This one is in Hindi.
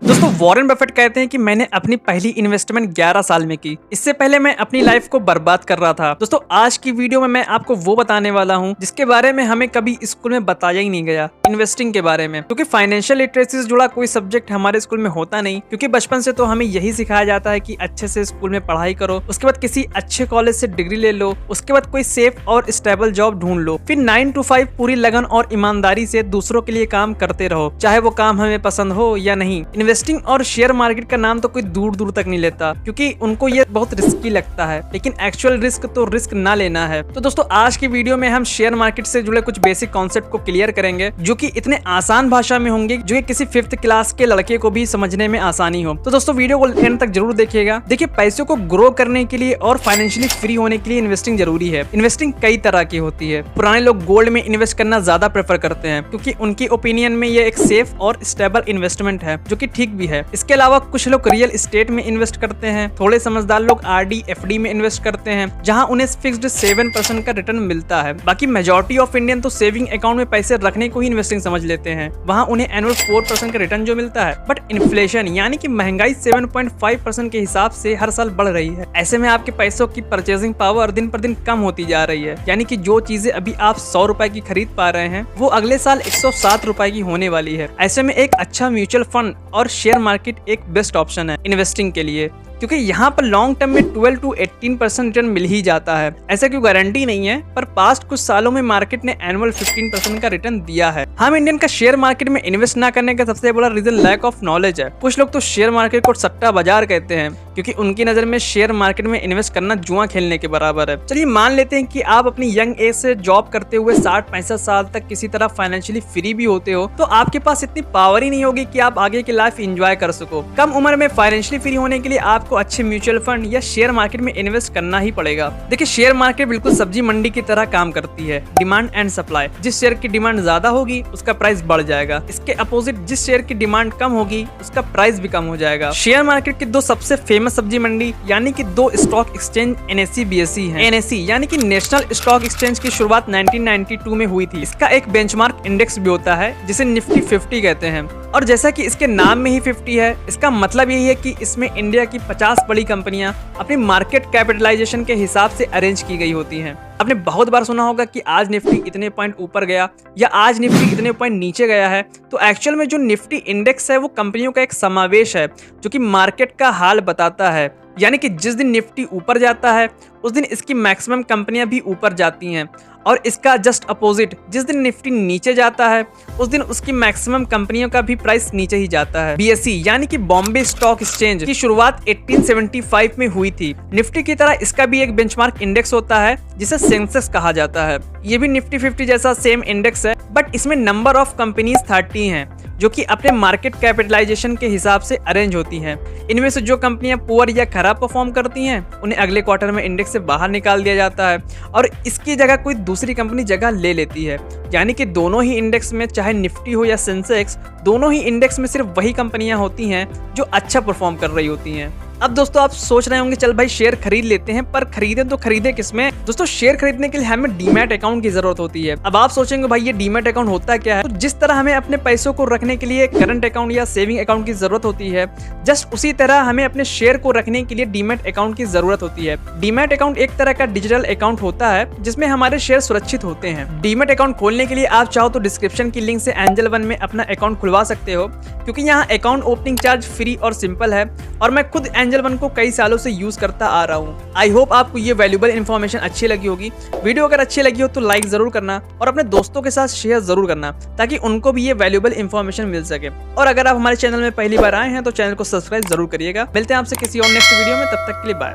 दोस्तों वॉरेन बफेट कहते हैं कि मैंने अपनी पहली इन्वेस्टमेंट 11 साल में की। इससे पहले मैं अपनी लाइफ को बर्बाद कर रहा था। दोस्तों आज की वीडियो में मैं आपको वो बताने वाला हूँ जिसके बारे में हमें कभी स्कूल में बताया ही नहीं गया, इन्वेस्टिंग के बारे में। क्योंकि फाइनेंशियल लिटरेसी से जुड़ा कोई सब्जेक्ट हमारे स्कूल में होता नहीं, क्योंकि बचपन से तो हमें यही सिखाया जाता है कि अच्छे से स्कूल में पढ़ाई करो, उसके बाद किसी अच्छे कॉलेज से डिग्री ले लो, उसके बाद कोई सेफ और स्टेबल जॉब ढूंढ लो, फिर 9 to 5 पूरी लगन और ईमानदारी से दूसरों के लिए काम करते रहो, चाहे वो काम हमें पसंद हो या नहीं। इन्वेस्टिंग और शेयर मार्केट का नाम तो कोई दूर दूर तक नहीं लेता, क्योंकि उनको ये बहुत रिस्की लगता है, लेकिन एक्चुअल रिस्क तो रिस्क ना लेना है। तो दोस्तों आज की वीडियो में हम शेयर मार्केट से जुड़े कुछ बेसिक कॉन्सेप्ट को क्लियर करेंगे, जो कि इतने आसान भाषा में होंगे जो कि किसी 5th क्लास के लड़के को भी समझने में आसानी हो। तो दोस्तों वीडियो को एंड तक जरूर देखिएगा। देखिए, पैसों को ग्रो करने के लिए और फाइनेंशियली फ्री होने के लिए इन्वेस्टिंग जरूरी है। इन्वेस्टिंग कई तरह की होती है। पुराने लोग गोल्ड में इन्वेस्ट करना ज्यादा प्रेफर करते हैं, क्योंकि उनकी ओपिनियन में ये एक सेफ और स्टेबल इन्वेस्टमेंट है, जो कि ठीक भी है। इसके अलावा कुछ लोग रियल एस्टेट में इन्वेस्ट करते हैं। थोड़े समझदार लोग आरडी एफडी में इन्वेस्ट करते हैं, जहां उन्हें फिक्स्ड 7% का रिटर्न मिलता है। बाकी मेजॉरिटी ऑफ इंडियन तो सेविंग अकाउंट में पैसे रखने को ही इन्वेस्टिंग समझ लेते हैं, वहां उन्हें एनुअल 4% का रिटर्न जो मिलता है। बट इन्फ्लेशन यानी कि महंगाई 7.5% के हिसाब से हर साल बढ़ रही है। ऐसे में आपके पैसों की परचेजिंग पावर दिन पर दिन कम होती जा रही है, यानी कि जो चीजें अभी आप 100 रुपए की खरीद पा रहे हैं, वो अगले साल 107 रुपए की होने वाली है। ऐसे में एक अच्छा म्यूचुअल फंड और शेयर मार्केट एक बेस्ट ऑप्शन है इन्वेस्टिंग के लिए, क्योंकि यहाँ पर लॉन्ग टर्म में 12 to 18% रिटर्न मिल ही जाता है। ऐसा कोई गारंटी नहीं है, पर पास्ट कुछ सालों में मार्केट ने एनुअल 15% का रिटर्न दिया है। हम इंडियन का शेयर मार्केट में इन्वेस्ट ना करने का सबसे बड़ा रीजन लैक ऑफ नॉलेज है। कुछ लोग तो शेयर मार्केट को सट्टा बाजार कहते हैं, क्योंकि उनकी नजर में शेयर मार्केट में इन्वेस्ट करना जुआ खेलने के बराबर है। चलिए मान लेते हैं कि आप अपनी यंग एज से जॉब करते हुए 60-65 साल तक किसी तरह फाइनेंशियली फ्री भी होते हो, तो आपके पास इतनी पावर ही नहीं होगी कि आप आगे की लाइफ एंजॉय कर सको। कम उम्र में फाइनेंशियली फ्री होने के लिए आपको अच्छे म्यूचुअल फंड या शेयर मार्केट में इन्वेस्ट करना ही पड़ेगा। देखिए, शेयर मार्केट बिल्कुल सब्जी मंडी की तरह काम करती है, डिमांड एंड सप्लाई। जिस शेयर की डिमांड ज्यादा होगी उसका प्राइस बढ़ जाएगा, इसके अपोजिट जिस शेयर की डिमांड कम होगी उसका प्राइस भी कम हो जाएगा। शेयर मार्केट की दो सबसे फेमस सब्जी मंडी यानी कि दो स्टॉक एक्सचेंज NSE BSE है। NSE यानी कि नेशनल स्टॉक एक्सचेंज की शुरुआत 1992 में हुई थी। इसका एक बेंचमार्क इंडेक्स भी होता है जिसे निफ्टी 50 कहते हैं, और जैसा कि इसके नाम में ही 50 है, इसका मतलब यही है कि इसमें इंडिया की 50 बड़ी कंपनियां अपनी मार्केट कैपिटलाइजेशन के हिसाब से अरेंज की गई होती हैं। आपने बहुत बार सुना होगा कि आज निफ्टी इतने पॉइंट ऊपर गया या आज निफ्टी इतने पॉइंट नीचे गया है। तो एक्चुअल में जो निफ्टी इंडेक्स है वो कंपनियों का एक समावेश है, जो कि मार्केट का हाल बताता है। यानी कि जिस दिन निफ्टी ऊपर जाता है उस दिन इसकी मैक्सिमम कंपनियां भी ऊपर जाती हैं, और इसका जस्ट अपोजिट जिस दिन निफ्टी नीचे जाता है उस दिन उसकी मैक्सिमम कंपनियों का भी प्राइस नीचे ही जाता है। BSE यानी कि बॉम्बे स्टॉक एक्सचेंज की शुरुआत 1875 में हुई थी। निफ्टी की तरह इसका भी एक बेंचमार्क इंडेक्स होता है जिसे सेंसेक्स कहा जाता है। ये भी निफ्टी 50 जैसा सेम इंडेक्स है, बट इसमें नंबर ऑफ कंपनीज 30 हैं, जो कि अपने मार्केट कैपिटलाइजेशन के हिसाब से अरेंज होती हैं। इनमें से जो कंपनियां पुअर या खराब परफॉर्म करती हैं उन्हें अगले क्वार्टर में इंडेक्स से बाहर निकाल दिया जाता है, और इसकी जगह कोई दूसरी कंपनी जगह ले लेती है। यानी कि दोनों ही इंडेक्स में, चाहे निफ्टी हो या सेंसेक्स, दोनों ही इंडेक्स में सिर्फ वही कंपनियां होती हैं जो अच्छा परफॉर्म कर रही होती हैं। अब दोस्तों आप सोच रहे होंगे चल भाई शेयर खरीद लेते हैं, पर खरीदे तो खरीदे किसमें? दोस्तों शेयर खरीदने के लिए हमें डीमैट अकाउंट की जरूरत होती है। अब आप सोचेंगे भाई ये डीमैट अकाउंट होता क्या है? तो जिस तरह हमें अपने पैसों को रखने के लिए करंट अकाउंट या सेविंग अकाउंट की जरूरत होती है, जस्ट उसी तरह हमें अपने शेयर को रखने के लिए डीमैट अकाउंट की जरूरत होती है। डीमैट अकाउंट एक तरह का डिजिटल अकाउंट होता है जिसमें हमारे शेयर सुरक्षित होते हैं। डीमैट अकाउंट खोलने के लिए आप चाहो तो डिस्क्रिप्शन की लिंक से एंजल वन में अपना अकाउंट खुलवा सकते हो, क्योंकि यहाँ अकाउंट ओपनिंग चार्ज फ्री और सिंपल है, और मैं खुद एंजल वन को कई सालों से यूज करता आ रहा हूँ। आई होप आपको ये वैल्यूएबल इन्फॉर्मेशन अच्छी लगी होगी। वीडियो अगर अच्छी लगी हो तो लाइक जरूर करना और अपने दोस्तों के साथ शेयर जरूर करना, ताकि उनको भी ये वैल्यूएबल इन्फॉर्मेशन मिल सके। और अगर आप हमारे चैनल में पहली बार आए हैं तो चैनल को सब्सक्राइब जरूर करिएगा। मिलते हैं आपसे किसी और नेक्स्ट वीडियो में, तब तक के लिए बाय।